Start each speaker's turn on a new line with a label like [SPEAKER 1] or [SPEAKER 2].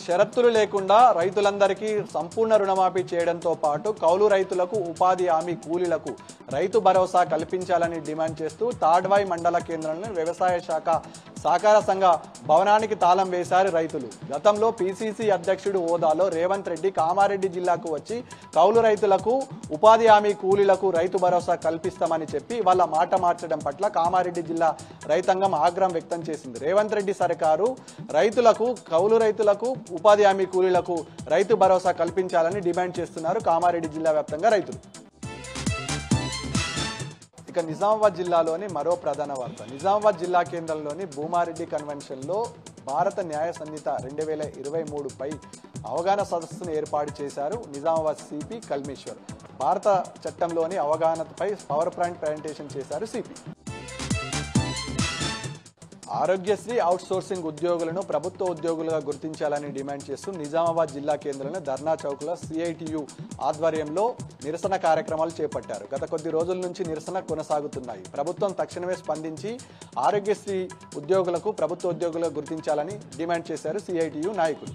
[SPEAKER 1] షరతులు లేకుండా రైతులందరికీ సంపూర్ణ రుణమాఫీ చేయడంతో పాటు కౌలు రైతులకు ఉపాధి హామీ కూలీలకు రైతు భరోసా కల్పించాలని డిమాండ్ చేస్తూ తాడ్వాయి మండల కేంద్రంలో వ్యవసాయ శాఖ సహకార సంఘ భవనానికి తాళం వేశారు రైతులు. గతంలో పిసిసి అధ్యక్షుడు హోదాలో రేవంత్ రెడ్డి కామారెడ్డి జిల్లాకు వచ్చి కౌలు రైతులకు ఉపాధి హామీ కూలీలకు రైతు భరోసా కల్పిస్తామని చెప్పి వాళ్ళ మాట మార్చడం పట్ల కామారెడ్డి జిల్లా రైతాంగం ఆగ్రహం వ్యక్తం చేసింది. రేవంత్ రెడ్డి సర్కారు రైతులకు కౌలు రైతులకు ఉపాధి హామీ కూలీలకు రైతు భరోసా కల్పించాలని డిమాండ్ చేస్తున్నారు కామారెడ్డి జిల్లా వ్యాప్తంగా రైతులు. ఇక నిజామాబాద్ జిల్లాలోని మరో ప్రధాన వార్త. నిజామాబాద్ జిల్లా కేంద్రంలోని భూమారెడ్డి కన్వెన్షన్లో భారత న్యాయ సంహిత 2023పై అవగాహన సదస్సును ఏర్పాటు చేశారు నిజామాబాద్ సిపి కల్మేశ్వర్. భారత చట్టంలోని అవగాహనపై పవర్ పాయింట్ ప్రజెంటేషన్ చేశారు సిపి. ఆరోగ్యశ్రీ అవుట్సోర్సింగ్ ఉద్యోగులను ప్రభుత్వ ఉద్యోగులుగా గుర్తించాలని డిమాండ్ చేస్తూ నిజామాబాద్ జిల్లా కేంద్రంలో ధర్నా చౌక్లో సిఐటియు ఆధ్వర్యంలో నిరసన కార్యక్రమాలు చేపట్టారు. గత కొద్ది రోజుల నుంచి నిరసన కొనసాగుతున్నాయి. ప్రభుత్వం తక్షణమే స్పందించి ఆరోగ్యశ్రీ ఉద్యోగులకు ప్రభుత్వ ఉద్యోగులుగా గుర్తించాలని డిమాండ్ చేశారు సిఐటియు నాయకులు.